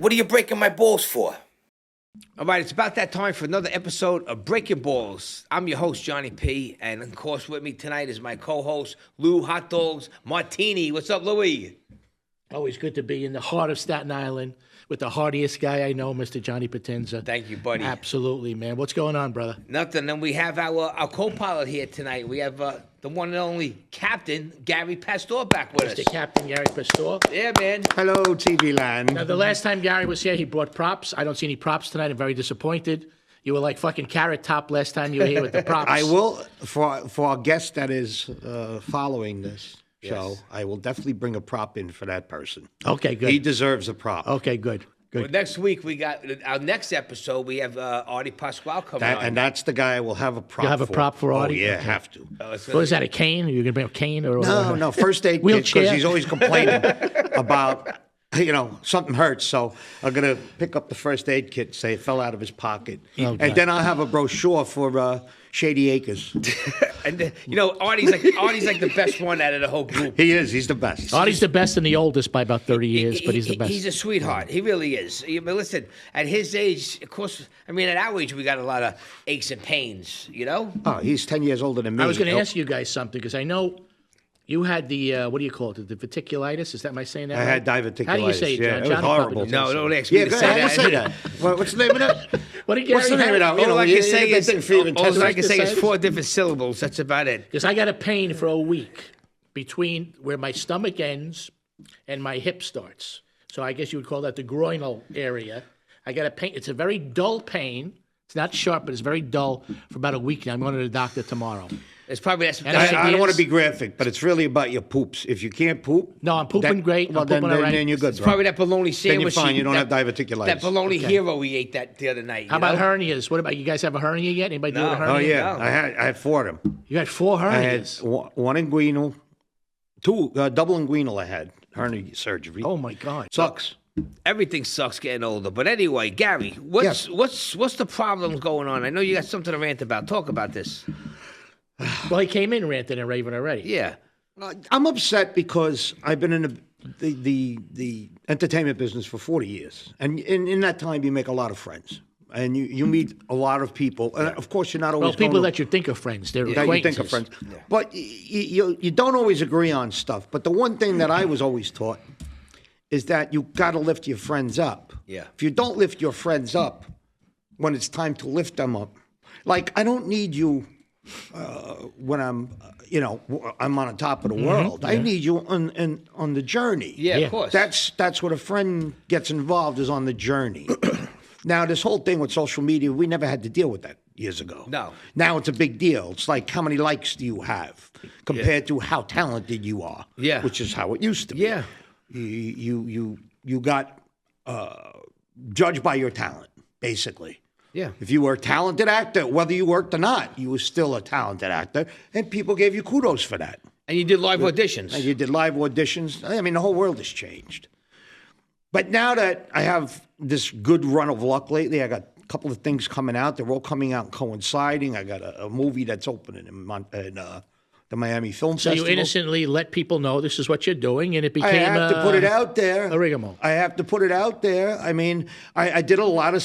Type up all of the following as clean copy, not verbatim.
What are you breaking my balls for? All right, it's about that time for another episode of Breakin Ballz. I'm your host, Johnny P. And of course, with me tonight is my co-host, Lou Hot Dogs Martini. What's up, Louie? Always good to be in the heart of Staten Island with the hardiest guy I know, Mr. Johnny Potenza. Thank you, buddy. Absolutely, man. What's going on, brother? Nothing. And we have our co-pilot here tonight. We have the one and only Captain Garry Pastore back with us. Mr. Captain Garry Pastore. Yeah, man. Hello, TV land. Now, the last time Gary was here, he brought props. I don't see any props tonight. I'm very disappointed. You were like fucking Carrot Top last time you were here with the props. I will, for our guest that is following this show, Yes. I will definitely bring a prop in for that person. Okay, good. He deserves a prop. Okay, good. Well, next week, we got our next episode. We have Artie Pasquale coming on. And that's the guy I will have a prop for. You'll have a prop for Artie? Oh, yeah, Okay. have to. What is that, a cane? Are you going to bring a cane? Or No, first aid kit, Wheelchair? because he's always complaining about, something hurts. So I'm going to pick up the first aid kit, say it fell out of his pocket. Oh, and God. then I'll have a brochure for Shady Acres. And Artie's like the best one out of the whole group. He is. He's the best. Artie's the best and the oldest by about 30 years, but he's the best. He's a sweetheart. He really is. But listen, at his age, of course, at our age, we got a lot of aches and pains, Oh, he's 10 years older than me. I was going to ask you guys something because I know you had the, what do you call it, the diverticulitis? Is that my saying that I right? had diverticulitis. How do you say it, John? Yeah, it was Johnny horrible. probably No, does. don't ask me Yeah, to go say ahead. that. Say that. What's the name of that? What did What's the Gary name have? of that? All I can say is inferior all I can say is intestine. 4 different syllables. That's about it. Because I got a pain for a week between where my stomach ends and my hip starts. So I guess you would call that the groinal area. I got a pain. It's a very dull pain. It's not sharp, but it's very dull for about a week now. I'm going to the doctor tomorrow. It's probably And I don't want to ideas? be graphic, but it's really about your poops. If you can't poop, No, I'm pooping great. I'm Well, then, pooping all right. then you're good. It's probably that bologna sandwich. Then you're fine. You don't that- have diverticulitis. That bologna hero we ate that the other night. How about hernias? What about, you guys have a hernia yet? Anybody do No. a hernia? Oh yeah, No. I had 4 of them. You had 4 I had hernias. one inguinal, 2 double inguinal. I had hernia surgery. Oh, my God. Sucks. Everything sucks getting older. But anyway, Gary, what's the problem going on? I know you got something to rant about. Talk about this. Well, he came in ranting and raving already. Yeah. I'm upset because I've been in the entertainment business for 40 years, and in that time you make a lot of friends, and you meet a lot of people, and of course you're not always Well, people going to- that you think are friends. They're that you acquaintances. think of friends. But you don't always agree on stuff. But the one thing that I was always taught is that you got to lift your friends up. Yeah. If you don't lift your friends up when it's time to lift them up, like I don't need you when I'm on top of the world. I need you on the journey. Yeah, Yeah. of course. That's what a friend gets involved is on the journey. Now, this whole thing with social media, we never had to deal with that years ago. No. Now it's a big deal. It's like how many likes do you have compared to how talented you are. Yeah. Which is how it used to be. Yeah. You got judged by your talent, basically. Yeah. If you were a talented actor, whether you worked or not, you were still a talented actor, and people gave you kudos for that. And you did live auditions. And you did live auditions. I mean, the whole world has changed. But now that I have this good run of luck lately, I got a couple of things coming out. They're all coming out and coinciding. I got a movie that's opening in the Miami Film So Festival. you innocently let people know this is what you're doing, and it I became have to put it out there. a rigmarole. I have to put it out there. I mean, I did a lot of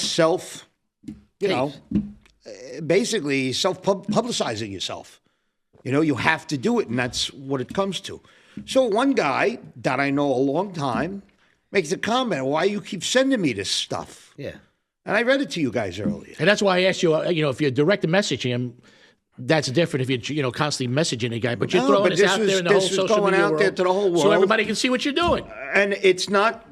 basically self-publicizing yourself. You have to do it, and that's what it comes to. So one guy that I know a long time makes a comment, why you keep sending me this stuff? Yeah. And I read it to you guys earlier. And that's why I asked you, if you're direct messaging him, that's different if you're constantly messaging a guy. But you're No, throwing but this this out was- there in the whole this was social going media out world, there to the whole so world. everybody can see what you're doing. And it's not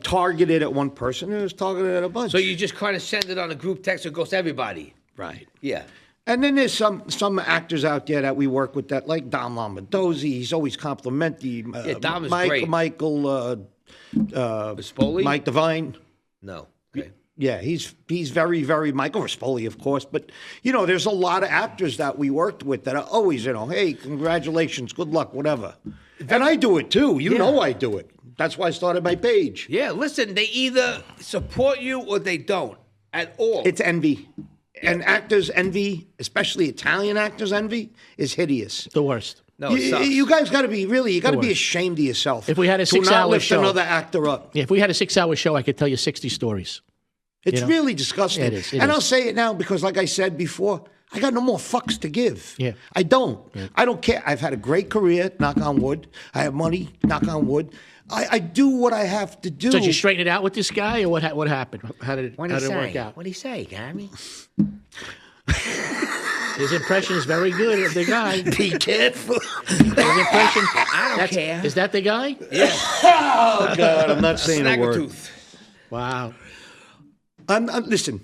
targeted at one person. It was targeted at a bunch. So you just kind of send it on a group text that goes to everybody. Right. Yeah. And then there's some actors out there that we work with that, like Dom Lombardozzi. He's always complimentary. Dom is great. Michael Rispoli? Mike Devine. No. Okay. Yeah, he's very, very Michael Rispoli, of course. But, there's a lot of actors that we worked with that are always, hey, congratulations, good luck, whatever. And I do it too. You know I do it. That's why I started my page. Yeah, listen, they either support you or they don't at all. It's envy. And actors' envy, especially Italian actors' envy, is hideous. The worst. No, it sucks. You guys got to be you got to be ashamed of yourself. If we had a to not 6-hour lift show, another actor up. Yeah, if we had a 6-hour show, I could tell you 60 stories. It's really disgusting. It is. I'll say it now because, like I said before, I got no more fucks to give. Yeah. I don't. Yeah. I don't care. I've had a great career, knock on wood. I have money, knock on wood. I do what I have to do. So did you straighten it out with this guy, or what happened? How did it work out? What did he say, Garry? His impression is very good of the guy. Be careful. His impression. I don't care. Is that the guy? Yeah. Oh, God, I'm not saying a word. Snaggletooth. Wow. Listen.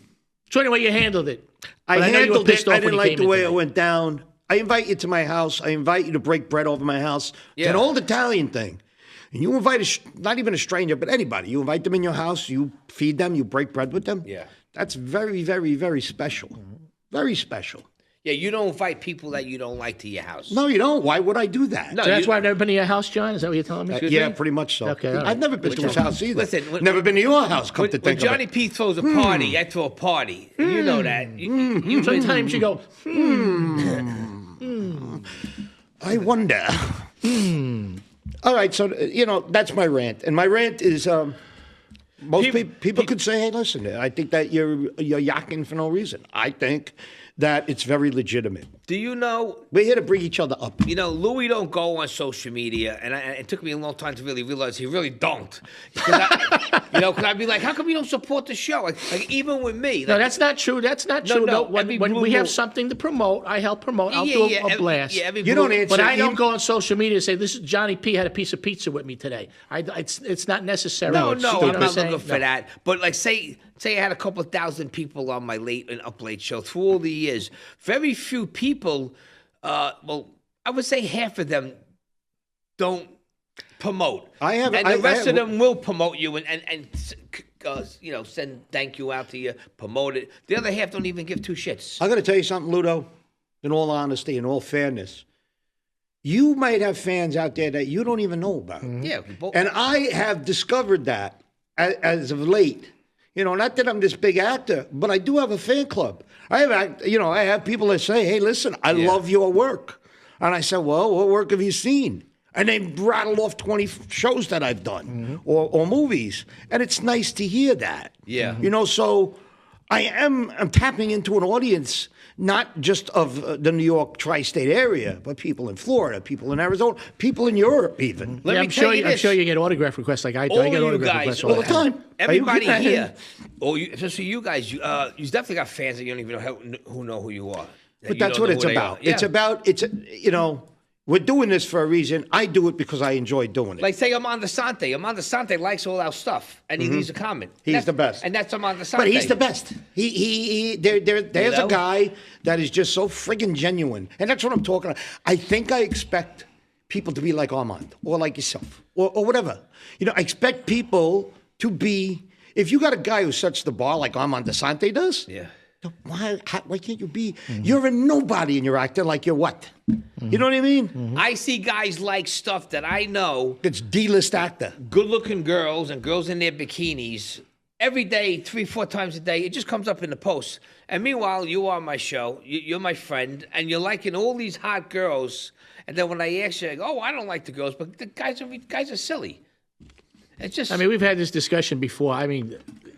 So anyway, you handled it. I know you were handled pissed it. off I didn't when he like came the way in it today. went down. I invite you to my house. I invite you to break bread over my house. It's an old Italian thing. And you invite not even a stranger, but anybody. You invite them in your house. You feed them. You break bread with them. Yeah. That's very, very, very special. Very special. Yeah, you don't invite people that you don't like to your house. No, you don't. Why would I do that? No, So that's why I've never been to your house, John? Is that what you're telling me? Yeah, pretty much so. Okay, all right. I've never been to his house either. Listen, never been to your house, come to When think Johnny of it. P throws a party, I throw a party. You know that. Sometimes you go, I wonder. All right, so, that's my rant. And my rant is most people could say, hey, listen, I think that you're yakking for no reason. I think that it's very legitimate. Do you know? We're here to bring each other up. Louis don't go on social media, and it took me a long time to really realize he really don't. Because I'd be like, how come you don't support the show? Like even with me. no, that's not true. That's not true. No, when we have something to promote, I help promote. I'll do a blast. You don't answer. But I don't go on social media and say, this is Johnny P had a piece of pizza with me today. It's not necessary. No, I'm not looking for that. But like, say I had a couple of thousand people on my late and up late show through all the years. Very few people, I would say half of them don't promote. The rest of them will promote you and send thank you out to you, promote it. The other half don't even give two shits. I got to tell you something, Ludo. In all honesty, in all fairness, you might have fans out there that you don't even know about. Yeah, and I have discovered that as of late. Not that I'm this big actor, but I do have a fan club. I have people that say, hey, listen, I love your work. And I said, well, what work have you seen? And they rattle off 20 shows that I've done or movies. And it's nice to hear that. Yeah. So I'm tapping into an audience, not just of the New York tri-state area, but people in Florida, people in Arizona, people in Europe even. I'm sure you get autograph requests like I do. I get autograph requests all the time. Everybody here, especially you guys, you definitely got fans that you don't even know who you are. But that's what it's about. Yeah. We're doing this for a reason. I do it because I enjoy doing it. Like, say, Armando Sante. Armando Sante likes all our stuff, and he leaves a comment. He's the best. And that's Armando Sante. But he's the best. There's a guy that is just so friggin' genuine. And that's what I'm talking about. I think I expect people to be like Armand or like yourself or whatever. I expect people to be, if you got a guy who sets the bar like Armando Sante does, why can't you be? You're a nobody and you're acting like you're what? You know what I mean? I see guys like stuff that I know. It's D-list actor. Good-looking girls and girls in their bikinis. Every day, 3-4 times a day, it just comes up in the posts. And meanwhile, you are on my show. You're my friend. And you're liking all these hot girls. And then when I ask you, I don't like the girls. But the guys are silly. It's just... we've had this discussion before.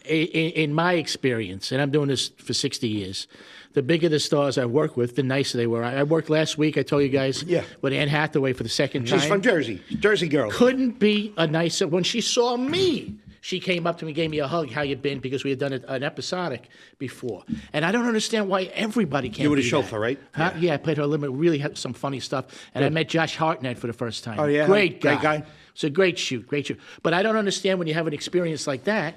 In my experience, and I'm doing this for 60 years, the bigger the stars I work with, the nicer they were. I worked last week, I told you guys, with Anne Hathaway for the second time. She's from Jersey. Jersey girl. Couldn't be a nicer. When she saw me, she came up to me, gave me a hug, how you been, because we had done an episodic before. And I don't understand why everybody can't You were the do chauffeur, that. right? Huh? Yeah, I played her limit, really had some funny stuff. And I met Josh Hartnett for the first time. Oh, yeah? Great Great guy. It's a great shoot. But I don't understand when you have an experience like that,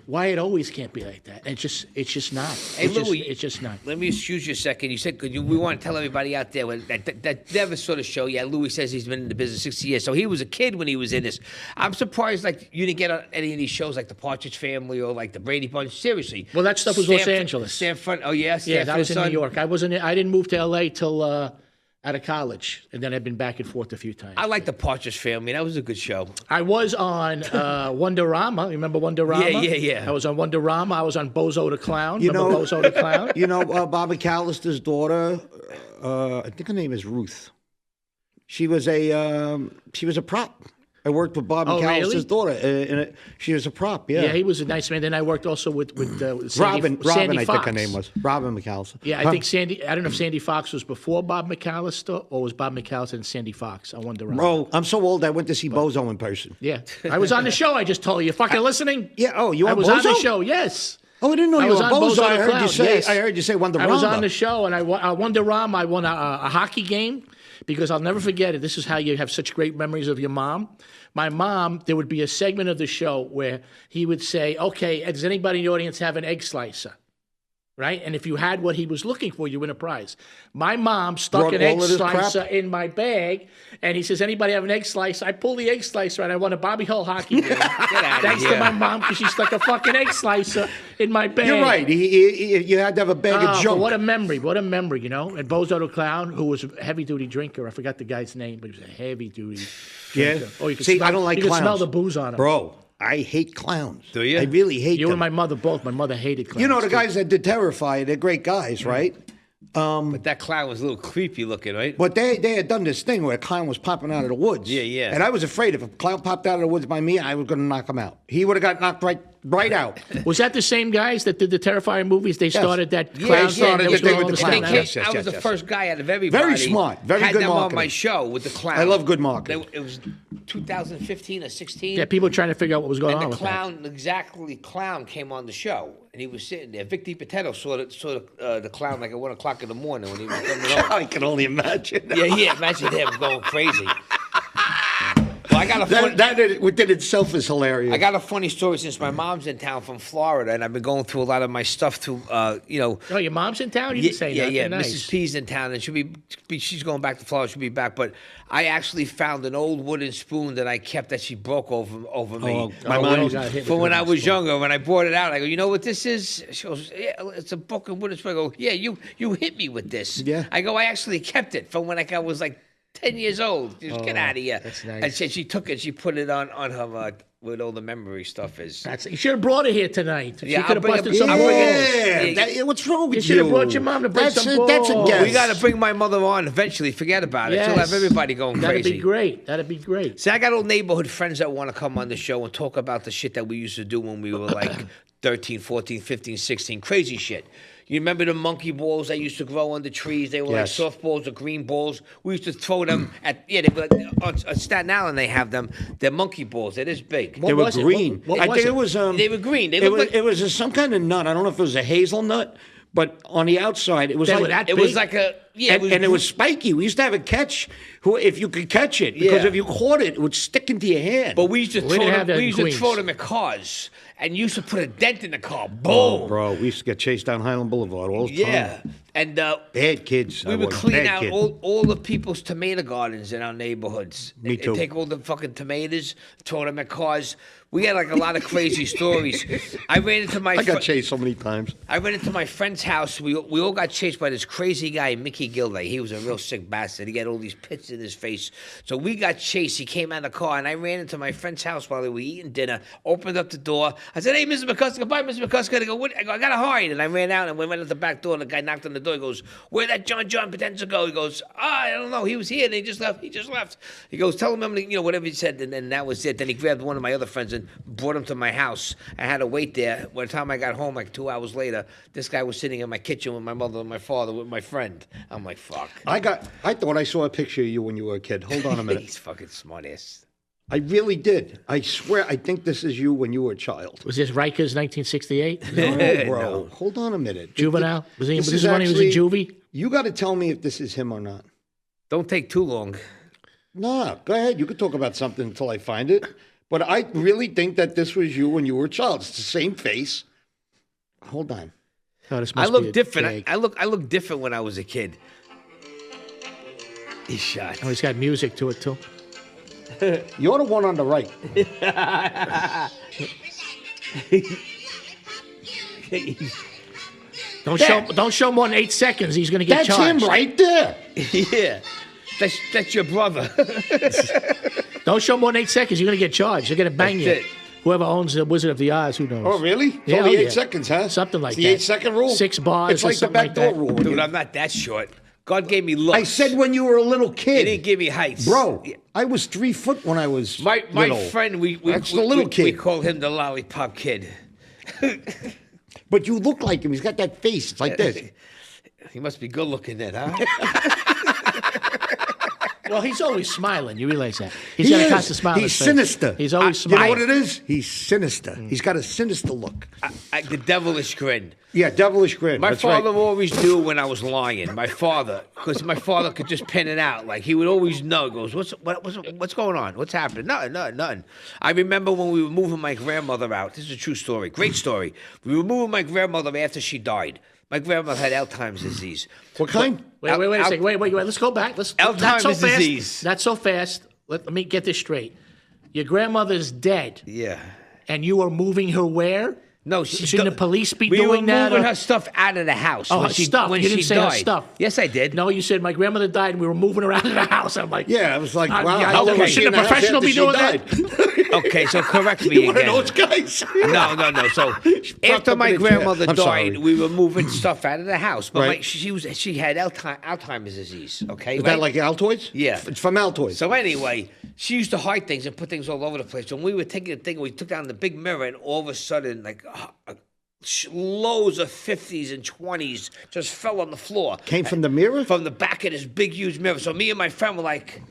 why it always can't be like that. It's just not. Hey, Louis, it's just not. Let me excuse you a second. You said we want to tell everybody out there that never saw the show. Yeah, Louis says he's been in the business 60 years. So he was a kid when he was in this. I'm surprised you didn't get on any of these shows like the Partridge Family or like the Brady Bunch. Seriously. Well, that stuff was Los Angeles. Stanford. Oh, yeah. Yeah, that was in New York. I didn't move to L.A. till... out of college, and then I've been back and forth a few times. I like the Partridge Family. That was a good show. I was on Wonderama. You remember Wonderama? Yeah. I was on Wonderama. I was on Bozo the Clown. Bozo the Clown? Bobby Callister's daughter, I think her name is Ruth. She was a prop. I worked with Bob McAllister's really? daughter. She was a prop. Yeah. Yeah, he was a nice man. Then I worked also with Robin, Sandy I Fox. think her name was. Robin McAllister. Yeah, I think Sandy. I don't know if Sandy Fox was before Bob McAllister or was Bob McAllister and Sandy Fox. I wonder. Bro, I'm so old. I went to see Bozo in person. Yeah, I was on the show. I just told you. Fucking listening. Yeah. Oh, you I on was Bozo? on the show. Yes. Oh, I didn't know you was were on Bozo. the I heard Clown, you say. yes. I heard you say Wonder I was on Rama. the show, and I won the Ram. I won a hockey game because I'll never forget it. This is how you have such great memories of your mom. My mom, there would be a segment of the show where he would say, okay, does anybody in the audience have an egg slicer? Right? And if you had what he was looking for, you win a prize. My mom stuck Brought an egg all of this slicer crap? in my bag, and he says, anybody have an egg slicer? I pulled the egg slicer, and I won a Bobby Hull hockey game. Thanks to my mom, because she stuck a fucking egg slicer in my bag. You're right. You had to have a bag of But junk. what a memory, you know? And Bozo the Clown, who was a heavy-duty drinker. I forgot the guy's name, but he was a heavy-duty drinker. Yeah. Oh, you could See, smell, I don't like you clowns. could smell the booze on him. Bro, I hate clowns. Do you? I really hate You them. and my mother both. My mother hated clowns. You know, the too. guys that did Terrify, they're great guys, right? But that clown was a little creepy looking, right? But they had done this thing where a clown was popping out of the woods. Yeah, yeah. And I was afraid if a clown popped out of the woods by me, I was going to knock him out. He would have got knocked right out. Was that the same guys that did the Terrifying movies? They started that Yeah, clown they started thing the that was thing going with on the the clown. Staten Yes, Island? I was the first guy out of everybody. Very smart, very had good them on marketing. my show with the clown. I love good marketing. It was 2015 or 16. Yeah, people were trying to figure out what was going and on the with that. clown came on the show, and he was sitting there. Vic DiPatetto saw the clown like at 1 o'clock in the morning when he was coming home. I can only imagine. Yeah, imagine him going crazy. Well, I got a funny, That within itself is hilarious. I got a funny story since my mom's in town from Florida, and I've been going through a lot of my stuff through, Oh, your mom's in town? You didn't say that. yeah. Nice. Mrs. P's in town, and she's going back to Florida. She'll be back. But I actually found an old wooden spoon that I kept that she broke over me. Oh, My mom got hit with From when a I wooden was spoon. younger, when I brought it out, I go, you know what this is? She goes, yeah, it's a broken wooden spoon. I go, yeah, you hit me with this. Yeah. I go, I actually kept it from when I was like 10 years old. Just get out of here. that's nice. And she took it, she put it on her, where all the memory stuff is. You should have brought her here tonight. Yeah, She could have I'll bring busted it- some I'll balls. bring it- What's wrong with You you? should have brought your mom to break some balls. That's a guess. We got to bring my mother on eventually. Forget about it. Yes. She'll have everybody going That'd crazy. be great. That'd be great. See, I got old neighborhood friends that want to come on the show and talk about the shit that we used to do when we were like 13, 14, 15, 16. Crazy shit. You remember the monkey balls that used to grow on the trees? They were Yes. like softballs or green balls. We used to throw them they were on Staten Island. They have them. They're monkey balls. They're this big. They were was it? green. What I was think it? it was. They were green. They It looked was, like it was some kind of nut. I don't know if it was a hazelnut, but on the outside it was They like were that it big? was like a and it was spiky. We used to have a catch. If you could catch it, because Yeah. if you caught it, it would stick into your hand. But we used to We throw didn't have them. that We in used to Queens. throw them at cars, and you used to put a dent in the car. Boom. oh, bro, we used to get chased down Highland Boulevard all the time. Yeah, and Bad kids. we I would was. clean Bad out kid. all the people's tomato gardens in our neighborhoods. Me too. Take all the fucking tomatoes, throw them at cars. We had like a lot of crazy stories. I ran into my I got chased so many times. I went into my friend's house. We all got chased by this crazy guy, Mickey Gilday. He was a real sick bastard. He had all these pits in his face. So we got chased. He came out of the car, and I ran into my friend's house while they were eating dinner, opened up the door. I said, hey, Mr. McCusker, goodbye, Mr. McCusker. I go, what? I go, I got to hide. And I ran out, and we went out the back door, and the guy knocked on the door. He goes, where'd that John Potenza go? He goes, I don't know. He was here, and he just left. He goes, tell him, whatever he said, and then that was it. Then he grabbed one of my other friends and brought him to my house. I had to wait there. By the time I got home, like 2 hours later, this guy was sitting in my kitchen with my mother and my father with my friend. I'm like, fuck. I thought I saw a picture of you when you were a kid. Hold on a minute. He's fucking smart ass. I really did. I swear, I think this is you when you were a child. Was this Rikers 1968? No, bro. Hold on a minute. Juvenile? Was This this is when he was in actually- juvie? You got to tell me if this is him or not. Don't take too long. Nah, go ahead. You could talk about something until I find it. But I really think that this was you when you were a child. It's the same face. Hold on. Oh, this I must be a look different. fake. I look different when I was a kid. He's shot. Oh, he's got music to it, too. You're the one on the right. Don't show more than 8 seconds. He's going to get That's charged. him right there. Yeah. That's your brother. Don't show more than 8 seconds. You're going to get charged. They're going to bang That's you. it. Whoever owns the Wizard of the Oz, who knows? Oh, really? It's Yeah, only oh, 8 yeah. seconds, huh? Something like it's the that. 8-second rule? 6 bars It's or like the something back like door that. rule. Dude, I'm not that short. God gave me looks. I said when you were a little He kid. didn't give me heights. Bro, I was 3 foot when I was My little. friend, That's the little kid. We call him the lollipop kid. But you look like him. He's got that face. It's like this. He must be good looking then, huh? Well, he's always smiling. You realize that? He He's got a is. constant smile on He's his face. sinister. He's always You know smiling. what it is? He's sinister. He's got a sinister look. The devilish grin. Yeah, devilish grin. My That's father right. always knew when I was lying. My father, because my father could just pin it out. Like he would always know. He goes, what's going on? What's happening? Nothing. I remember when we were moving my grandmother out. This is a true story. Great story. We were moving my grandmother after she died. My grandmother had Alzheimer's disease. What kind? Wait a second. Wait. Let's go back. Not so Alzheimer's fast. disease. Not so fast. Let me get this straight. Your grandmother's dead, Yeah. and you are moving her where? No, Shouldn't the police be we doing were that? moving or- her stuff out of the house. Oh, when her she, stuff. When You she didn't say her died. stuff. Yes, I did. No, you said my grandmother died, and we were moving her out of the house. I'm like, Yeah, I was like, wow. yeah, how long okay. was she Shouldn't in a the house professional after be she doing died? Okay, so correct me One of again. those guys. No. So after up my in a chair. grandmother I'm died, sorry. we were moving stuff out of the house. But Right. she had Alzheimer's disease. Okay, Is right? that like Altoids? Yeah. It's from Altoids. So anyway, she used to hide things and put things all over the place. When we were taking the thing, we took down the big mirror, and all of a sudden, like loads of 50s and 20s just fell on the floor. Came from the mirror? From the back of this big, huge mirror. So me and my friend were like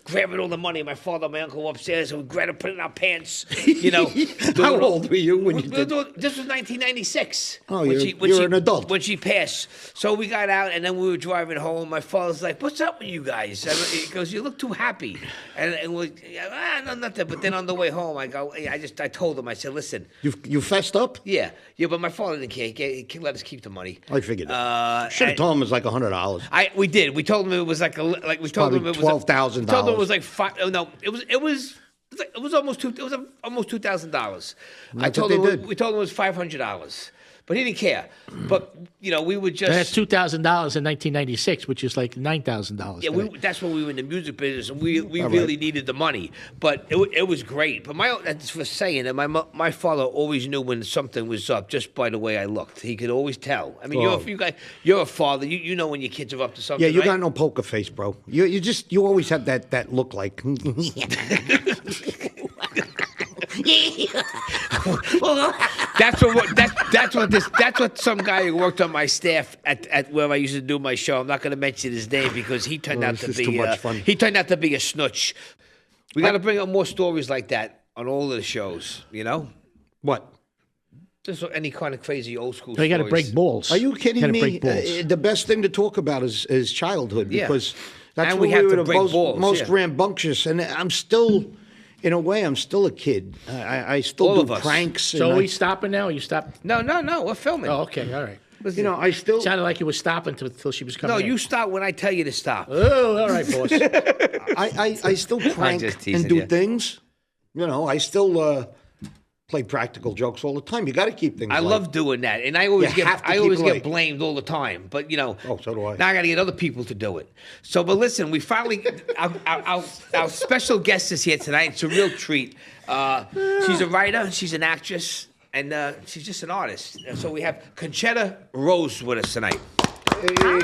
grabbing all the money. My father and my uncle were upstairs, and we grabbed it, put it in our pants. You know. How old were you when you did? This was 1996. Oh, when you're an adult. When she passed. So we got out, and then we were driving home. My father's like, "What's up with you guys?" He goes, "You look too happy." And we, no, nothing. But then on the way home, I go, I told him, I said, "Listen." You fessed up? Yeah, but my father didn't care. He let us keep the money. I figured that. Should have told him it was like $100. We did. We told him it was like we told him it was $12,000. Told him it was like five. Oh no, it was almost almost $2,000. I That's what told they him did. we told him it was $500, but he didn't care. But we would just. that's $2,000 in 1996, which is like $9,000. Yeah, today. that's when we were in the music business, and we All really right. needed the money. But it was great. But that's for saying that my father always knew when something was up just by the way I looked. He could always tell. I mean, Oh. you're a father. You know when your kids are up to something. Yeah, you right? got no poker face, bro. You always have that look like. That's what some guy who worked on my staff at where I used to do my show. I'm not going to mention his name because he turned out this to is be too much fun. he turned out to be a snooch. We got to bring up more stories like that on all of the shows. You know, What? just any kind of crazy old school. So you got to stories. break balls. Are you kidding Gotta me? break balls. The best thing to talk about is childhood Yeah. because that's And when we have we were to the break balls, most yeah. rambunctious, and I'm still, in a way, I'm still a kid. I still All do of us. pranks. So and are we stopping now? You stopped? No, we're filming. Oh, okay, all right. I still. Sounded like you were stopping until she was coming No, in. you stop when I tell you to stop. Oh, all right, boss. I still prank just teasing and do you. things. I still play practical jokes all the time. You got to keep things. I light. love doing that, and I always You have to I keep always it get light. blamed all the time. But Oh, so do I. Now I got to get other people to do it. So, but listen, we finally our special guest is here tonight. It's a real treat. She's a writer, she's an actress, and she's just an artist. So we have Concetta Rose with us tonight. Hi,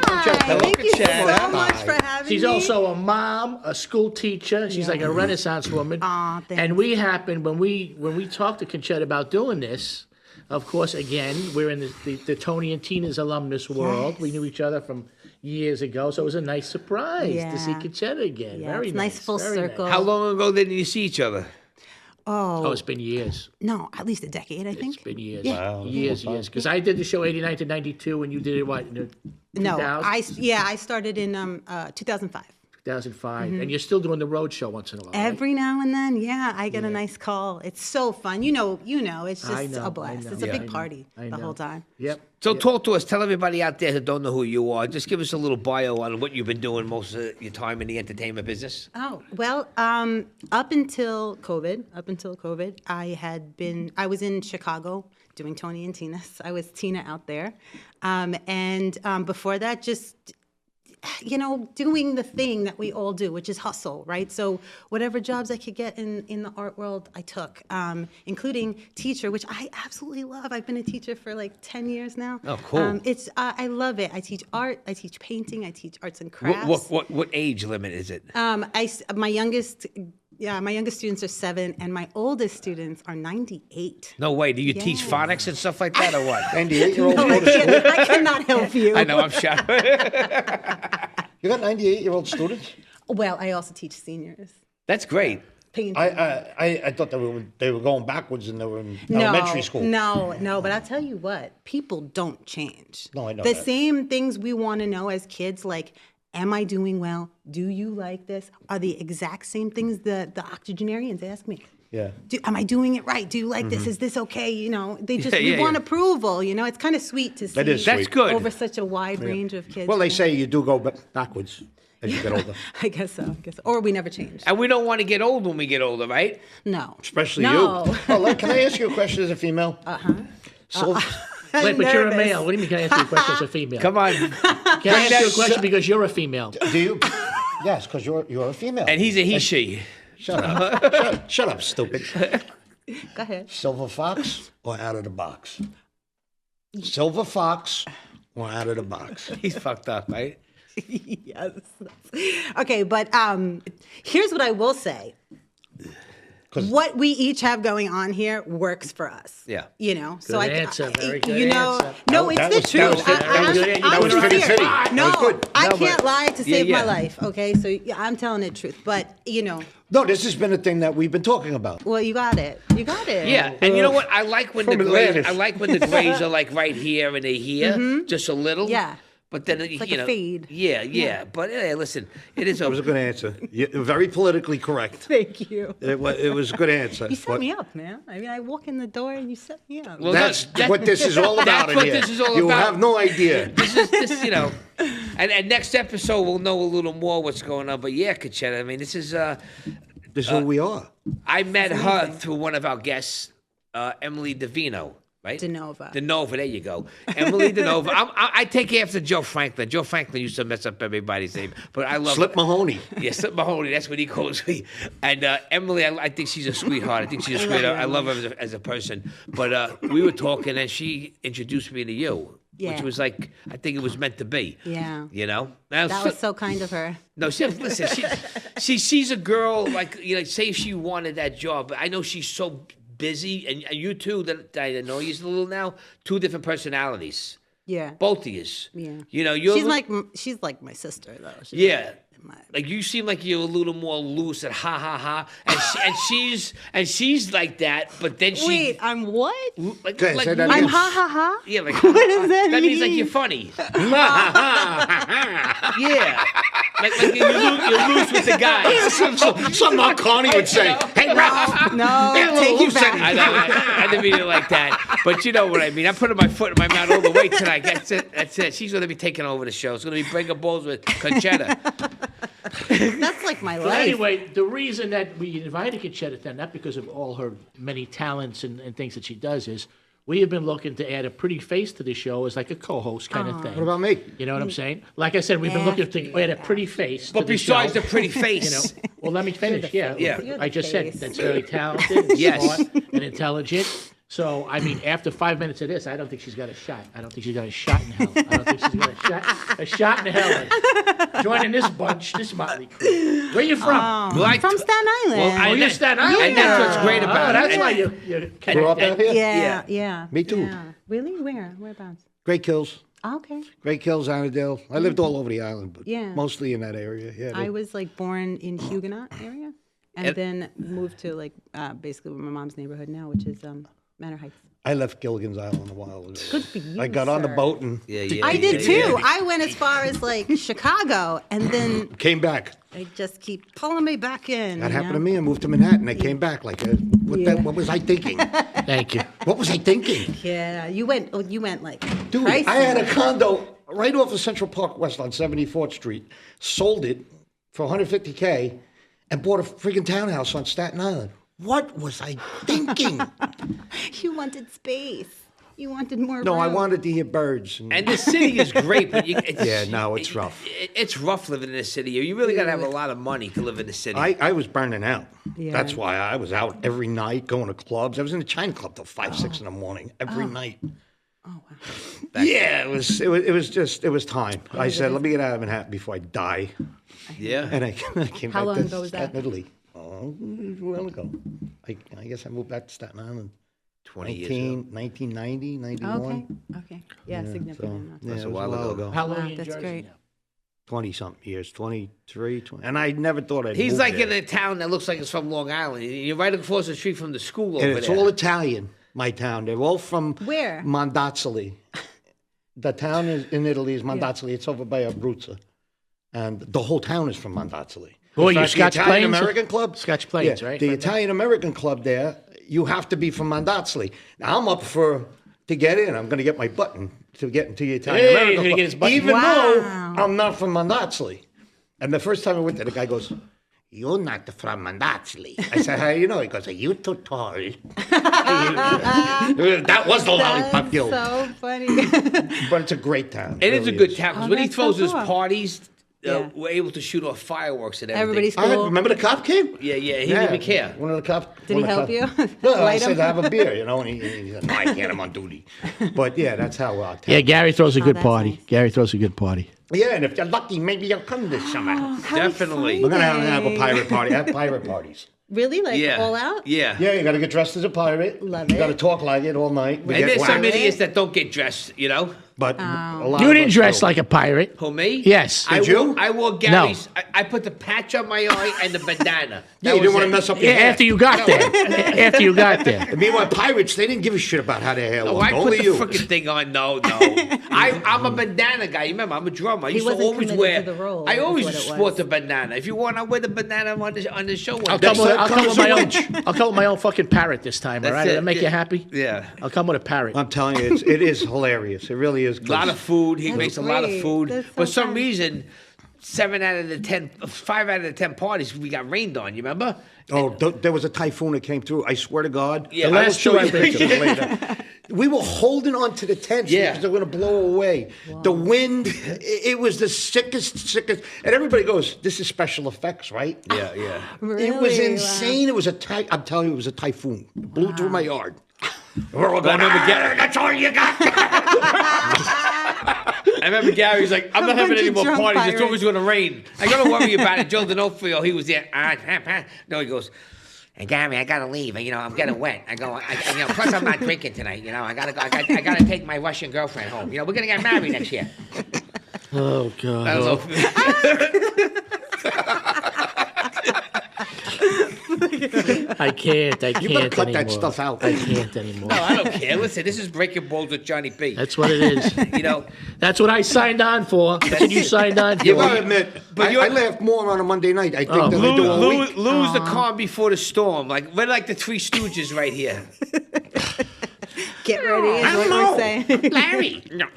thank you Concetta. so much for having She's me. also a mom, a school teacher. She's like a Renaissance woman. Aw, thanks. And we happened when we talked to Concetta about doing this. Of course, again, we're in the Tony and Tina's alumnus world. Yes. We knew each other from years ago, so it was a nice surprise to see Yeah. Concetta again. Yeah, Very it's nice full very circle. How long ago did you see each other? Oh, it's been years. No, at least a decade, I think. It's been years. Yeah. Years. Because I did the show 89 to 92, and you did it, what, in the No, 2000? I started in 2005. 2005. And you're still doing the road show once in a while, right? Every now and then, yeah, I get a nice call. It's so fun. You know, it's I just know, a blast. I know. It's a Yeah, I big know. party I the know. whole time. Yep. So talk to us. Tell everybody out there who don't know who you are. Just give us a little bio on what you've been doing most of your time in the entertainment business. Oh, well, up until COVID, I was in Chicago doing Tony and Tina's. I was Tina out there. And before that, just doing the thing that we all do, which is hustle, right? So whatever jobs I could get in the art world, I took, including teacher, which I absolutely love. I've been a teacher for like 10 years now. Oh, cool. I love it. I teach art, I teach painting, I teach arts and crafts. What age limit is it? My youngest students are 7, and my oldest students are 98. No way. Do you teach phonics and stuff like that, or what? 98-year-old. No, I cannot help you. I know. I'm shocked. You got 98-year-old students? Well, I also teach seniors. That's great. Painting. I thought they were going backwards and they were in elementary school. No, but I'll tell you what, people don't change. No, I know the that. same things we want to know as kids, like, am I doing well? Do you like this? Are the exact same things the octogenarians ask me. Yeah. Am I doing it right? Do you like this? Is this okay? They just Yeah, want yeah. approval. It's kind of sweet to see. That is That's sweet. good. Over such a wide range of kids. Well, they say you do go backwards as you get older. I guess so. Or we never change. And we don't want to get old when we get older, right? No. Especially No. you. Well, can I ask you a question as a female? Uh-huh. Wait, but you're a nervous. male. What do you mean? Can I ask you a question as a female? Come on. Can I ask you a question because you're a female? Do you? Yes, because you're a female. And he's a he/she. Shut up. Shut up, stupid. Go ahead. Silver fox or out of the box? Silver fox or out of the box? He's fucked up, right? Yes. Okay, but here's what I will say. 'Cause- What we each have going on here works for us. Yeah. So Good answer, very good answer. No, it's That the was- that truth. was fit- that was- that was I'm fitty, sincere. fitty. That No, was good. I No, can't but- lie to save yeah. my life. Okay, so I'm telling the truth. But No, this has been a thing that we've been talking about. well, you got it. You got it. Yeah, and you know what? I like when the From grays. Atlantis. I like when the grays are like right here and they're here, just a little. Yeah. But then like a fade. Yeah. But hey, listen, it is. That was a good answer. You're very politically correct. Thank you. It was a good answer. You set me up, man. I mean, I walk in the door and you set me up. Well, That's that- what this is all about that's in what here. this is all you about. have no idea. This is. And next episode we'll know a little more what's going on. But yeah, Concetta, I mean, this is. This is who we are. I met her through one of our guests, Emily DeVino. Right? DeNova. DeNova, there you go. Emily DeNova. I take after Joe Franklin. Joe Franklin used to mess up everybody's name, but I love Slip Mahoney. Yeah, Slip Mahoney. That's what he calls me. And Emily, I think she's a sweetheart. I think she's a sweetheart. I love her as a person. But we were talking, and she introduced me to you, which Yeah. was like, I think it was meant to be. Yeah. Now, That was so kind of her. no, listen. She's a girl like say if she wanted that job, but I know she's so busy, and you too. That I know you a little now. 2 different personalities. Yeah. Both of you. Yeah. You're she's like my sister though. She's yeah. my- Like you seem like you're a little more loose and ha ha ha, and she's like that, but then she Wait, I'm what? like, Okay, like say that I'm again. ha ha ha. yeah, like What does that That means like mean? you're funny. Yeah, like you're loose with the guys. Some Mark Carney would say, "Hey, Ralph." No, take it back. I didn't mean it like that, but you know what I mean. I'm putting my foot in my mouth all the way tonight. That's it. That's it. She's going to be taking over the show. It's going to be Breakin Ballz with Concetta. That's like my Well, life. anyway, the reason that we invited Concetta then, not because of all her many talents and things that she does, is we have been looking to add a pretty face to the show as like a co-host kind of thing. What about me? You know what I'm saying? Like I said, we've been looking to add a pretty face But to the besides show. the pretty face, Well, let me finish. Yeah, Yeah. I just said face. that's very talented, and Yes. smart, and intelligent. So, I mean, after 5 minutes of this, I don't think she's got a shot. I don't think she's got a shot in hell. I don't think she's got a shot in hell. Joining this bunch, this motley crew. Where you from? like From Staten Island. Well, You're Staten Island? and that's what's great Oh, about that's it. why you Grew up out here. yeah. Me too. Yeah. Really? Whereabouts? Great Kills. Oh, okay. Great Kills, Annandale. I lived all over the island, but Yeah. mostly in that area. Yeah. I was like born in Huguenot area, and then moved to like basically my mom's neighborhood now, which is Manor Heights. I left Gilligan's Island a while ago. Good for you. I got on the sir. boat and I did too. I went as far as like Chicago, and then came back. they just keep pulling me back in. That you happened know? to me. I moved to Manhattan. I came back like, what was I thinking? Thank you. What was I thinking? Yeah, you went like Dude, pricey. I had a condo right off of Central Park West on 74th Street, sold it for $150K, and bought a freaking townhouse on Staten Island. What was I thinking? You wanted space. You wanted more No, I room. wanted to hear birds. And the city is great, but it's rough. It's rough living in the city. You really got to have a lot of money to live in the city. I was burning out. Yeah. That's why I was out every night going to clubs. I was in the China Club till 5, 6 in the morning every night. Oh, wow. Yeah, it was time. I said, let me get out of Manhattan before I die. Yeah. And I came How back long to ago was that? Staten Italy. Oh, it was a while ago. I guess I moved back to Staten Island 20 years ago. 1990, 91. Okay. Yeah, significant enough. Yeah, That's it a was while ago. How long Wow, are you in that's Jersey great. now? 20-something years, 23, 20. And I never thought I'd He's move like there. in a town that looks like it's from Long Island. You're right across the street from the school over And it's there. all Italian, my town. They're all from Where? Mondazzoli. The town is in Italy is Mondazzoli. It's over by Abruzzo. And the whole town is from Mondazzoli. Boy, In you fact, Scotch the Italian Plains? American Club? Scotch Plains, right? The Italian American Club there, you have to be from Mondazzoli. Now, I'm up to get in. I'm going to get my button to get into the Italian Hey, American you're gonna Club. get his button? Even Wow. though I'm not from Mondazzoli. And the first time I went there, the guy goes, "You're not from Mondazzoli." I said, "How do you know?" He goes, "Are you too tall?" That was the lollipop guild. So funny. But it's a great town. It is a really good town because Oh, when he that's so throws his cool. parties, Yeah. we're able to shoot off fireworks and everything. Everybody's I cool. remember the cop came? Yeah, he didn't even care. One of the cops. Did one he of the help cops- you? No, I Light said him? have a beer, and he said, "No, I can't. I'm on duty." But yeah, that's how. Yeah, Gary throws a good that's party. nice. Gary throws a good party. Yeah, and if you're lucky, maybe you'll come this summer. Definitely. We're gonna have a pirate party. I have pirate parties. Really? Like Yeah. all out? Yeah. Yeah, you got to get dressed as a pirate. Love You it. got to talk like it all night. We And get there's some whacked. idiots that don't get dressed, you know? But a lot You of didn't us dress do. like a pirate. Who, me? Yes. I Did you? Wore, I wore Gary's. I put the patch on my eye and the bandana. Yeah, That you didn't was want to it. mess up Yeah, your hair. after you got there. After you got there. And meanwhile, pirates, they didn't give a shit about how their hair Oh, looked. I put Only the you. freaking thing on. No. I'm a bandana guy. You remember, I'm a drummer. I used to wasn't always committed wear. to the role, I is always what it sport was. the bandana. If you want, I'll wear the bandana on the show. I'll One come day. with, that I'll come comes with my a own. winch. I'll come with my own fucking parrot this time. All That's right, it. that make you Yeah. happy? Yeah. I'll come with a parrot. I'm telling you, it is hilarious. It really is. A lot of food. He That's makes a lot of great. food. That's so For some fun. reason, 5 out of the 10 parties we got rained on. You remember? Oh, there was a typhoon that came through. I swear to God. Yeah, I the will last show two you I've been to. pictures later. We were holding on to the tents Yeah. because they were going to blow away. The wind, it was the sickest. And everybody goes, "This is special effects, right?" Yeah. It was Really? insane. It was I'm telling you, it was a typhoon. It blew through my yard. We're all But I going, remember Gary. "That's all you got." I remember Gary's like, I'm not having bunch any of more drunk parties. It's pirates. always going to rain. I got to worry about it. Joe D'Onofrio, he was there. No, he goes, "Hey, Gary, I got to leave. You know, I'm getting wet." I go, plus I'm not drinking tonight. You know, I got to take my Russian girlfriend home. You know, we're going to get married next year. Oh God. I don't I can't. I can't You better cut anymore. that stuff out. I can't anymore. No, I don't care. Listen, this is Breakin Ballz with Johnny B. That's what it is. You know, That's what I signed on for. That's what you signed on for. You gotta admit, but I laugh more on a Monday night, I think, than I do all week. lose the calm before the storm. Like we're like the Three Stooges right here. Get ready is what we're saying. Larry, no.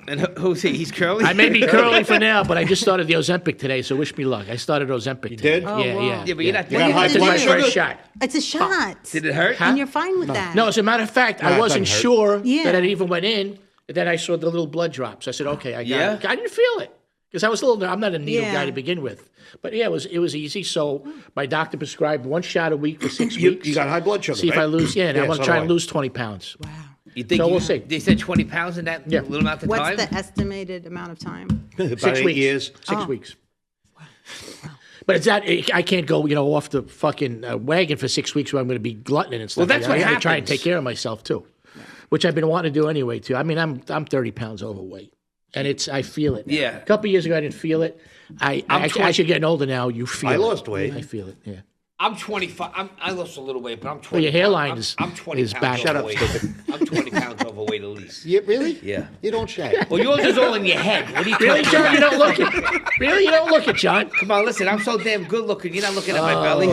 And who's he? He's curly. I may be curly for now, but I just started the Ozempic today, so wish me luck. I started Ozempic. did? Yeah, Oh, yeah. wow. Yeah, but you're not. You got high This is my blood sugar? first shot. It's a shot. Did it hurt? And you're fine with that. No, as a matter of fact, No, I it wasn't doesn't hurt. sure Yeah. that it even went in. And then I saw the little blood drops. I said, okay, I got Yeah? it. I didn't feel it. Because I was a little, I'm not a needle Yeah. guy to begin with. But yeah, it was easy. So my doctor prescribed 1 shot a week for 6 You weeks. got high blood sugar, See if right? I lose, and I Yeah, want so to try do and I. lose 20 pounds. Wow. You think So we'll see. They said 20 pounds in that Yeah. little amount of What's time. the estimated amount of time? About 6 8 weeks. years. 6 weeks. But it's that I can't go, off the fucking wagon for 6 weeks where I'm going to be gluttoning and stuff. Well, that's like that. what I gotta try and happens. take care of myself too, which I've been wanting to do anyway too. I mean, I'm 30 pounds overweight, and I feel it. now. Yeah. A couple of years ago, I didn't feel it. I should getting older now. You feel I it. lost weight. I feel it. Yeah. I'm 25. I lost a little weight, but I'm 20. Well, your hairline I'm is 20 is pounds back. Shut up, overweight. stupid. I'm 20 pounds overweight at least. Yeah, really? Yeah. You don't shave. Well, yours is all in your head. What are you Really, talking John? about? You don't look it. Really, you don't look it, John. Come on, listen. I'm so damn good looking. You're not looking at my belly.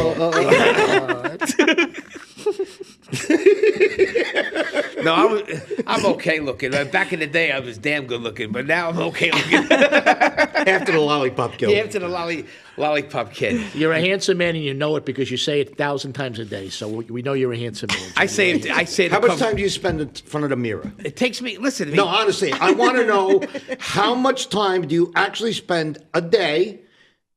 No, I'm okay looking. Back in the day, I was damn good looking, but now I'm okay looking. After the lollipop killed. Yeah, after the lollipop kid. You're a handsome man, and you know it because you say it 1,000 times a day. So we know you're a handsome man. I say it. How much time do you spend in front of the mirror? It takes me. Listen to me. No, honestly, I want to know how much time do you actually spend a day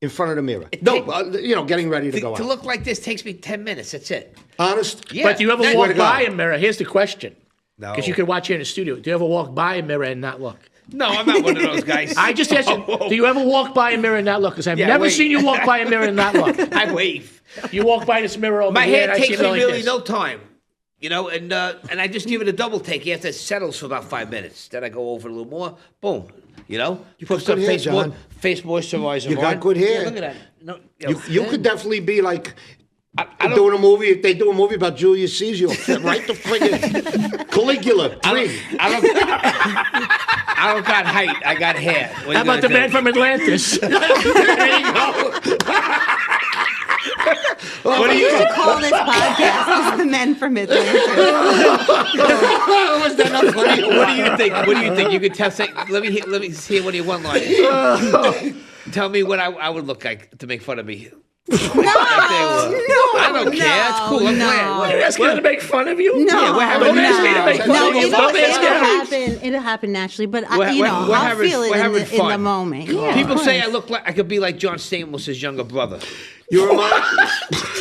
in front of the mirror? Getting ready to go out. To look like this takes me 10 minutes. That's it. Honest? Yeah. But do you ever Swear walk to by God. a mirror? Here's the question. No. Because you can watch here in the studio. Do you ever walk by a mirror and not look? No, I'm not one of those guys. I just asked you, do you ever walk by a mirror and not look? Because I've Yeah, never wait. seen you walk by a mirror and not look. I wave. You walk by this mirror over My here, hair and I see takes it me like really this. no time. And I just give it a double take after it settles for about 5 minutes. Then I go over a little more. Boom. You put got some good hair, John. face moisturizer You got on. good hair. Yeah, look at that. No, You could definitely be like I don't- doing a movie. If they do a movie about Julius Caesar, you'll fit right the friggin' Caligula. I don't got height. I got hair. What How you about the gonna man do? from Atlantis? There you go. What do you? Call this podcast The Men from Atlantis. Was that not funny? What do you think? What do you think? You could tell. Say, let me hear one of your one-liners. Tell me what I would look like to make fun of me. No, I don't care. It's cool. I'm glad. You're asking her to make fun of you? No, Yeah, we're having Don't ask me to make fun no, of you. it'll, Don't ask it'll Gary. happen. It'll happen naturally, but We're I'll having- feel it we're in having the fun. moment. Yeah, People of say I course. look like I could be like John Stamos' younger brother. You remind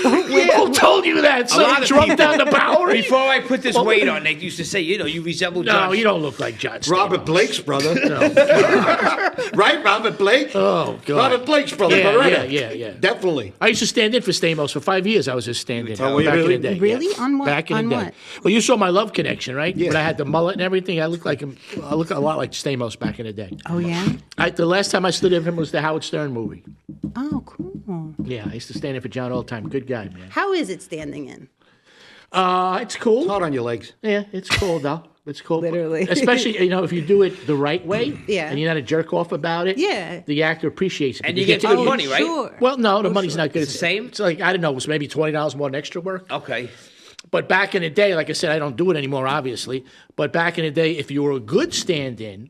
Who told you that? A So lot of drunk people- down the Bowery? Before I put this weight on, they used to say, you resemble John. No, you don't look like John Stamos. Robert Blake's brother. Right? Robert Blake? Oh, God. Robert Blake's brother. Yeah, correct? yeah. Definitely. I used to stand in for Stamos for 5 years. I was his stand-in Oh, were you back really? in the day. Really? yeah. On what? Back in On the day. what? Well, you saw my Love Connection, right? Yeah. When I had the mullet and everything, I look like him. I look a lot like Stamos back in the day. Oh yeah. The last time I stood in for him was the Howard Stern movie. Oh cool. Yeah, I used to stand in for John all the time. Good guy, man. How is it standing in? It's cool. Hard on your legs. Yeah, it's cool though. It's cool. Literally. Especially, if you do it the right way. Yeah. And you're not a jerk off about it. Yeah. The actor appreciates it. And you because get good money, right? Sure. Well, no, the money's not good. It's the same? It's like, I don't know, it was maybe $20 more than extra work. Okay. But back in the day, like I said, I don't do it anymore, obviously. But back in the day, if you were a good stand-in,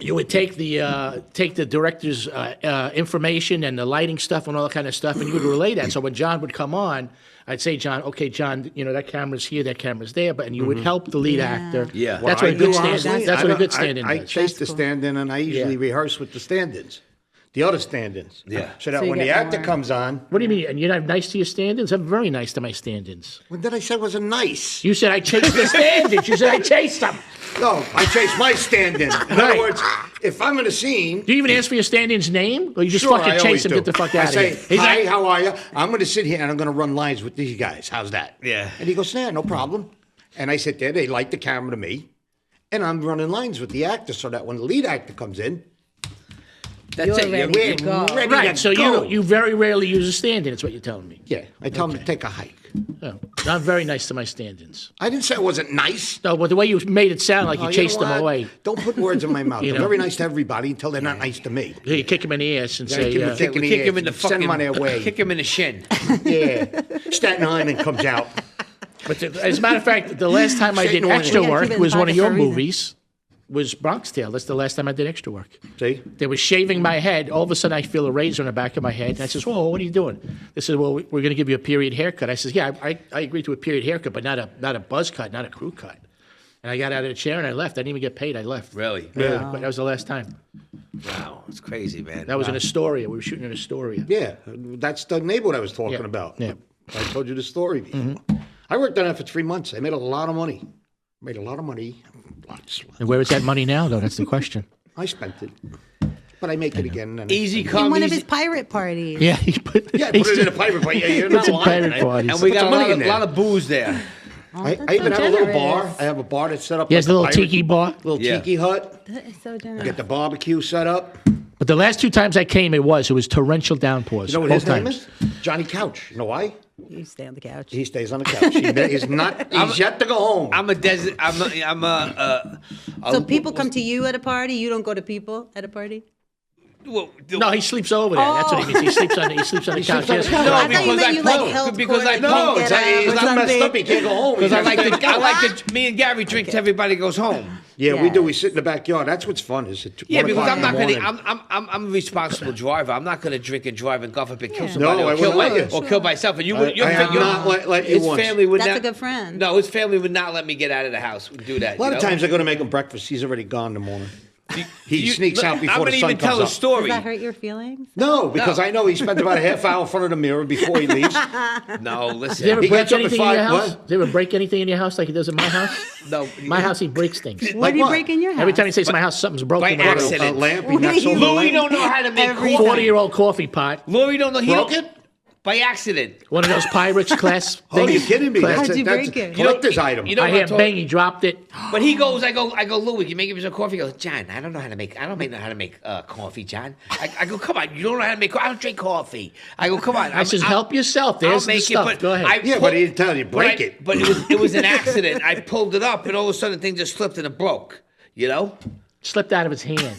you would take the director's information and the lighting stuff and all that kind of stuff, and you would relay that. So when John would come on, I'd say, John, okay, John, that camera's here, that camera's there, and you would help the lead actor. Yeah. That's What what a I good do, stand-in. honestly, That's what a good I stand-in does. chase the stand-in, and I usually Yeah. rehearse with the stand-ins. The other stand-ins. Yeah. So that So you when the get actor more. comes on, What do you mean? And you're not nice to your stand-ins? I'm very nice to my stand-ins. when did I say wasn't nice? You said I chased the stand-ins. You said I chased them. No, I chase my stand-in. In Right. other words, if I'm in a scene, Do you even ask for your stand-in's name? Or you just sure, fucking I chase always him, do. get the fuck I out of say, here? He's hi, like, how are you? I'm going to sit here and I'm going to run lines with these guys. How's that? Yeah. And he goes, yeah, no problem. And I sit there. They light the camera to me. And I'm running lines with the actor so that when the lead actor comes in, That's You're it. ready. we're to go. ready right, to so go. you very rarely use a stand-in, is what you're telling me. Yeah, I tell them to take a hike. Oh, I'm very nice to my stand-ins. I didn't say it wasn't nice. No, but the way you made it sound like Oh, you know chased them what? away. Don't put words in my mouth. You I'm know. very nice to everybody until they're not nice to me. You kick him in the ass and Yeah, say, give him a kick. We in the kick him ass in the and send fucking. him on their way. Kick him in the shin. Yeah. Staten Island comes out. but as a matter of fact, the last time I did Shit, extra we gotta work keep it in was one of pocket your for a reason. movies, was Bronx Tale. That's the last time I did extra work. See? They were shaving my head. All of a sudden, I feel a razor in the back of my head. And I says, whoa, what are you doing? They said, well, we're going to give you a period haircut. I says, yeah, I agreed to a period haircut, but not a buzz cut, not a crew cut. And I got out of the chair and I left. I didn't even get paid. I left. Really? Yeah. But that was the last time. Wow. It's crazy, man. That was in Astoria. We were shooting in Astoria. Yeah. That's the neighborhood I was talking about. Yeah. I told you the story before. I worked on that for 3 months. I made a lot of money. Lots. And where is that money now, though? That's the question. I spent it. But I make it again. And Easy In come, one of easy. his pirate parties. Yeah, he put, Yeah, put it in a pirate party. Yeah, you're not Puts in lying. pirate parties. And we got Put a some lot money of, in there. lot of booze there. I That's even so have a little bar. generous. I have a bar that's set up. He has like a little pirate- tiki bar. Little Yeah. tiki hut. That is so generous. Get the barbecue set up. But the last two times I came, it was torrential downpours. You know what both his name times. is? Johnny Couch. You know why? You stay on the couch. He stays on the couch. He's not. He's yet to go home. I'm a desert. I'm a So people come to you at a party. You don't go to people at a party. Well, No, he sleeps over there. That's what he means. He sleeps on the couch. sleeps on the Yes. couch. No, I thought you because meant I you, like, pulled. held Because I court, No, can't it's, get out he's or not messed something. up. He can't go home. Because I like to. Me and Gary drink till everybody goes home. Yeah, we do. Yeah. We sit in the backyard. That's what's fun. Is it? Yeah, 1 because o'clock I'm not in the gonna. morning. I'm a responsible driver. I'm not gonna drink and drive and God forbid kill Yeah. somebody No, I or kill wouldn't let you. or kill myself. And you I- would. I have not let you his once. family would That's not. a good friend. No, his family would not let me get out of the house. Do that. A lot of times I go to make him breakfast. He's already gone in the morning. He sneaks out before I'm the gonna sun even tell comes a up. story. Does that hurt your feelings? No, because No. I know he spends about a half hour in front of the mirror before he leaves. No, Did listen. you ever He break gets up at anything in your 5, house? what? Did you ever break anything in your house like he does in my house? No, My house, he breaks things. What Like do you what? break in your house? Every time he says my house, something's broken. By or accident. A lamp. He What knocks do you over the Louis lamp. don't know how to make Every coffee. 40-year-old coffee pot. Louis don't know. He Broke don't, it? by accident. One of those Pyrex class Oh, things. you kidding me? Class- How'd you That's break it? collector's item. You know I what hear I'm talking- bang, he dropped it. But he goes, I go, Louis, you make him some coffee? He goes, John, I don't know how to make coffee, John. I go, come on, you don't know how to make coffee? I don't drink coffee. I go, come on. I says, help yourself. There's the stuff. Go ahead. Yeah, but he didn't tell you to break it. But it was an accident. I pulled it up, and all of a sudden, the thing just slipped and it broke. You know? Slipped out of his hand.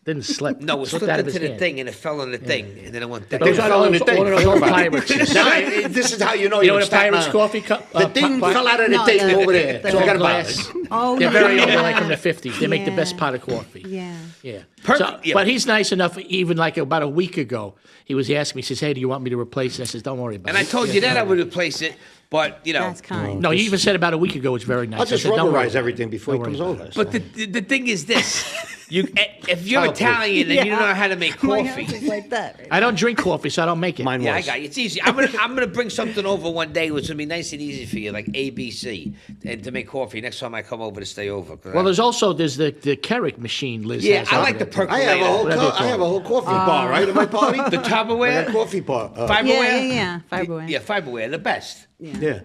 Didn't slip. No, it slipped out of into his the hand. thing, and it fell on the thing, and then it went down. Those It are fell in those, the thing. one of those Think old about it. Pyrex. Now, this is how you know You know you're what a Pyrex Staten coffee cup? The thing pot- fell out of the No, thing the- over there. the- Forget about glass. it. Oh, They're no. very old. They're like from the 50s. They make the Yeah. best pot of coffee. Yeah. Yeah. Perfect. So, Yeah. But he's nice enough, even like about a week ago, he was asking me, he says, hey, do you want me to replace it? I says, don't worry about And it. I told you that I would replace it, but, you know. That's kind. No, you even said about a week ago, it's very nice. I'll just I said, don't worry rubberize about it. everything before he Don't comes worry over. about But the thing is this. If you're Childproof. Italian and you don't know how to make My house coffee. is like that. Right? I don't drink coffee, so I don't make it. Mine Yeah, I was. got you. It's easy. I'm gonna bring something over one day which will be nice and easy for you, like ABC, and to make coffee next time I come over to stay over. Well, there's the Keurig machine Liz yeah, has I over like the there. percolator. I have a whole coffee bar, right? At my party? The Tupperware, I got a coffee bar. Fiberware. Yeah. Fiberware. Yeah, Fiberware, the best. Yeah.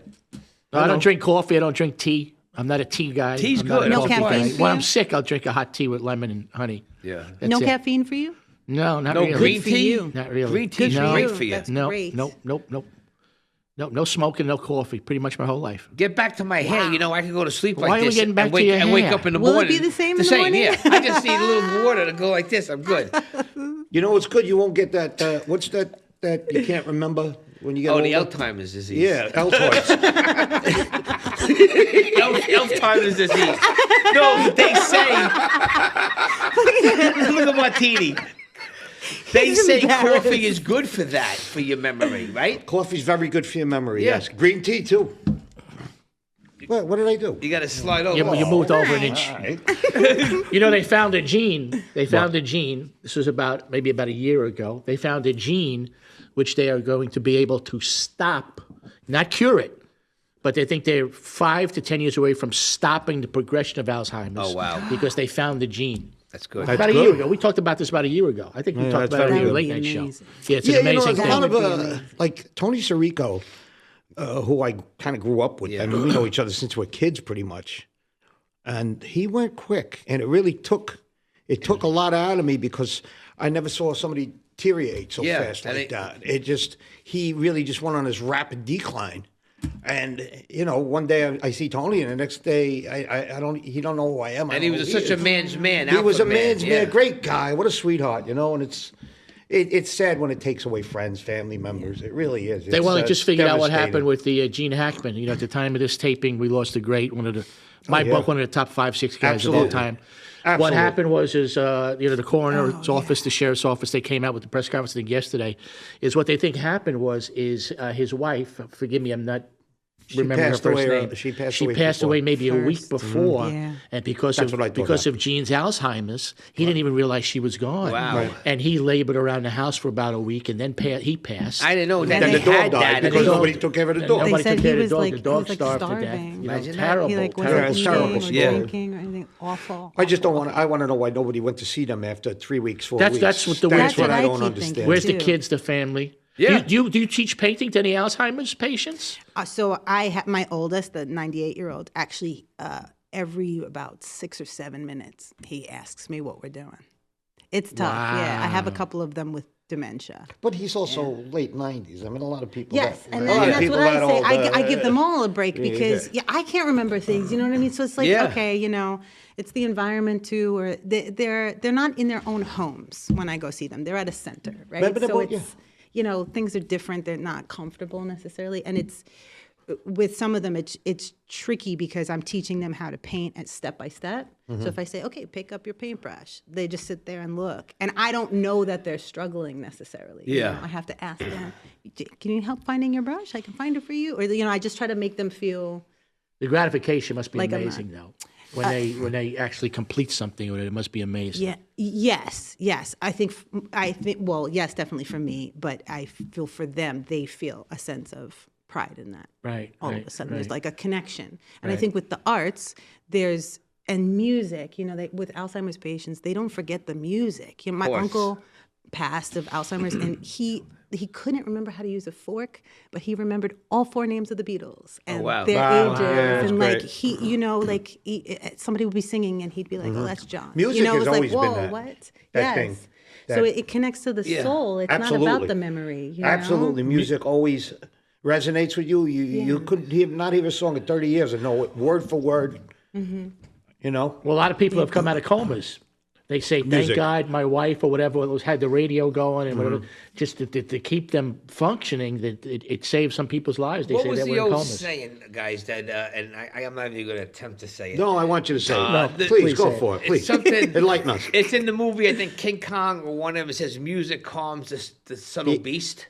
No, I don't drink coffee. I don't drink tea. I'm not a tea guy. Tea's I'm not good. a No coffee caffeine guy. for When you? I'm sick, I'll drink a hot tea with lemon and honey. Yeah. That's No it. caffeine for you? No, not No really. green for tea. you. Not really. Green tea's No. great for you. That's No, great. nope. No smoking, no coffee. Pretty much my whole life. Get back to my hair. You know, I can go to sleep Why like are we this getting back and to wake, your and wake hair? up in the Will it morning. be the same in the morning? Yeah. I just need a little water to go like this. I'm good. You know what's good? You won't get that. What's that you can't remember when you get Oh, the older? Alzheimer's disease. Yeah, Altoids. Alzheimer's disease. No, they say. Look at Martini. They He's say embarrassed. coffee is good for that, for your memory, right? Coffee's very good for your memory, Yeah. yes. Green tea, too. What did I do? You got to slide over. You moved over an inch. All right. You know, they found a gene. This was maybe about a year ago. They found a gene which they are going to be able to stop, not cure it, but they think they're 5 to 10 years away from stopping the progression of Alzheimer's. Oh, wow. Because they found the gene. That's good. About a good. year ago. We talked about this about a year ago. I think we talked that's about it very on the good. late That'd night be show. amazing. Yeah, it's an Yeah, amazing a thing. lot of, That would be amazing. like Tony Sirico, who I kind of grew up with. I mean, we know each other since we're kids pretty much. And he went quick, and it really took a lot out of me because I never saw somebody deteriorate so Yeah, fast and like that. He really just went on this rapid decline. And one day I see Tony, and the next day he don't know who I am. I And he don't was know such a man's man. He was a alpha man's yeah. man, great guy. What a sweetheart, and it's sad when it takes away friends, family members. It really is. They only just figured out what devastating. happened with the Gene Hackman. At the time of this taping, we lost a great one of the one of the top 5-6 guys of all Absolutely. time. Absolutely. What happened was the coroner's office, the sheriff's office, they came out with the press conference I think yesterday. Is what they think happened was his wife. Forgive me, I'm not. Remember her passed first away, name. she passed She away passed before. away maybe a week before, Yeah. and because That's what I thought of Gene's Alzheimer's, he didn't even realize she was gone. Wow. Right. And he labored around the house for about a week, and then he passed. I didn't know that Then he the dog had died that. because dog- nobody took care of the and dog. nobody They said took care he of the was, dog. like, The dog he was, like, starved to death. starving. Imagine that. Terrible. He terrible. wasn't it's eating terrible or story. drinking or anything. Awful. I just don't want. I want to know why nobody went to see them after 3 weeks, 4 That's- weeks. that's what the That's weird what I thing- don't I keep thinking. understand. Where's the too. kids, the family? Yeah. Do you teach painting to any Alzheimer's patients? So I have my oldest, the 98-year-old, actually every about 6 or 7 minutes, he asks me what we're doing. It's tough. Yeah, I have a couple of them with dementia. But he's also late 90s. I mean, a lot of people. Yes, that, and, a lot of that's people what I that say. old, I give them all a break because I can't remember things. You know what I mean? So it's like, Yeah. okay, it's the environment too, or they're not in their own homes when I go see them. They're at a center, right? But So yeah. it's things are different. They're not comfortable necessarily, and it's with some of them it's tricky because I'm teaching them how to paint at step by step. So if I say, okay, pick up your paintbrush, they just sit there and look, and I don't know that they're struggling necessarily. Yeah. I have to ask them, can you help finding your brush? I can find it for you. Or I just try to make them feel The gratification must be Like I'm amazing, though. When they actually complete something, it must be amazing. yeah. Yes. I think well, yes, definitely for me, but I feel for them, they feel a sense of pride in that. Right. All right, of a sudden, right. there's like a connection. And I Right. think with the arts, and music, with Alzheimer's patients, they don't forget the music. My course. uncle passed of Alzheimer's, and he couldn't remember how to use a fork, but he remembered all 4 names of the Beatles and wow. their Wow. ages, Yeah, that's and great. somebody would be singing, and he'd be like, "Oh, that's John." Music it has was always like, been "Whoa, that- what?" that thing. So it connects to the soul. It's not Absolutely. about the memory. Absolutely. Music always resonates with you. You could not hear a song in 30 years and know it word for word. Well, a lot of people have come out of comas. They say, "Thank Music. God, my wife or whatever had the radio going and whatever, just to keep them functioning. That it saves some people's lives." They What say was they the were in old comas. saying, guys? That and I'm not even going to attempt to say it. No, I want you to say it. No, Please, please go say it. for it. Please. It's something. Enlighten us. It's in the movie. I think King Kong or one of them. It says music calms the subtle beast.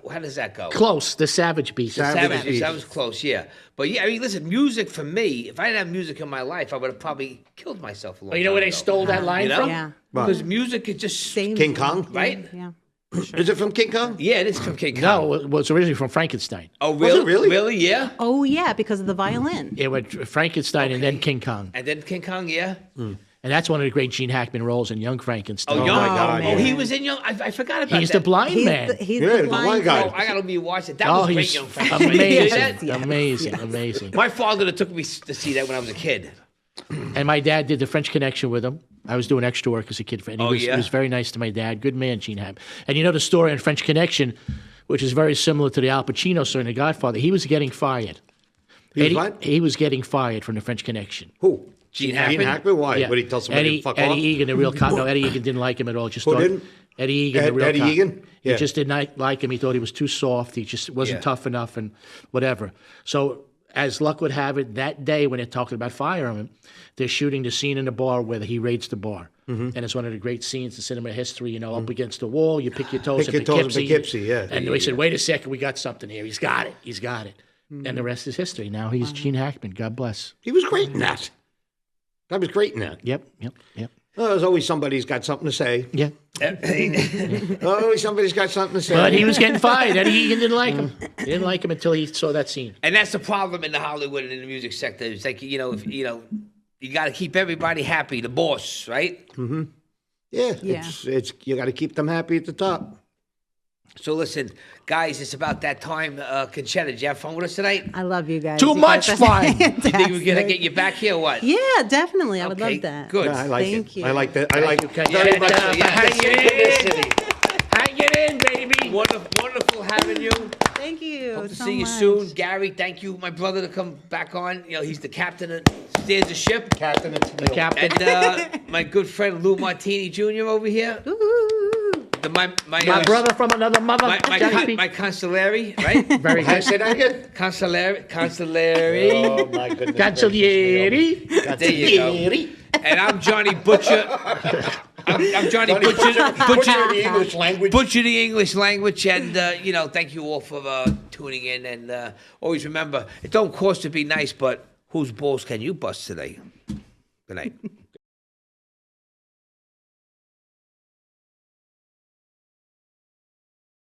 How does that go? Close, the Savage Beast. Savage. Beast. That was close, yeah. But yeah, I mean, listen, music for me. If I didn't have music in my life, I would have probably killed myself a long Oh, you know time where they ago. stole that line You from? know? Yeah. Because music is just Same. King Kong? Right? Yeah. Is it from King Kong? Yeah, it is from King Kong. No, it was originally from Frankenstein. Oh, really? it really? Really? Yeah. Oh yeah, because of the violin. It went Frankenstein and then King Kong. And then King Kong, yeah. And that's one of the great Gene Hackman roles in Young Frankenstein. Oh, Young. my God, Oh, yeah. he was in Young. I forgot about He's that. the blind man. He's Yeah, the the blind blind guy. Oh, I gotta be watch it. That Oh, was great, he's Young Frankenstein. Did you see amazing, that? amazing, amazing. My father took me to see that when I was a kid. And my dad did the French Connection with him. I was doing extra work as a kid, and he was very nice to my dad. Good man, Gene Hackman. And you know the story in French Connection, which is very similar to the Al Pacino story in The Godfather. He was getting fired. He was getting fired from the French Connection. Who? Gene Gene Hackman? Why? Yeah. Would he tell somebody Eddie, to fuck Eddie off? Egan, the real cop. No, Eddie Egan didn't like him at all. Just Who thought, didn't? Eddie Egan, the real Eddie cop. Egan? He Yeah. just did not like him. He thought he was too soft. He just wasn't Yeah. tough enough and whatever. So as luck would have it, that day when they're talking about firing him, they're shooting the scene in the bar where he raids the bar. And it's one of the great scenes in cinema history, up against the wall, you pick your toes Pick in your toes in Poughkeepsie. Poughkeepsie, yeah. And they said, wait a second, we got something here. He's got it. And the rest is history. Now he's Gene Hackman. God bless. He was great in that. That was great in that. Yep. Well, there's always somebody's got something to say. Yeah. Always somebody's got something to say. But he was getting fired. Eddie Egan didn't like him. He didn't like him until he saw that scene. And that's the problem in the Hollywood and in the music sector. It's like, you got to keep everybody happy, the boss, right? Yeah. It's you got to keep them happy at the top. So listen, guys, it's about that time. Concetta, did you have fun with us tonight? I love you guys. Too You much guys are fun. You think we're going to fantastic. get you back here or what? Yeah, definitely. I would Okay, love that. good. Yeah, I like Thank it. you. I like that. I like Okay. very much. Hang it in. Hang it in, baby. Wonderful having you. Thank you. Hope to so see you much. soon. Gary, thank you, my brother, to come back on. He's the captain that steers the ship. Captain at The captain. And my good friend Lou Martini Jr. over here. Ooh. My brother from another mother. my consigliere, right? Very How you good. say that again? Consigliere. Oh my goodness. Cancellieri. There you go. And I'm Johnny Butcher. I'm Johnny Butcher. Butcher the English language. Butcher the English language. And, thank you all for tuning in. And always remember, it don't cost to be nice, but whose balls can you bust today? Good night.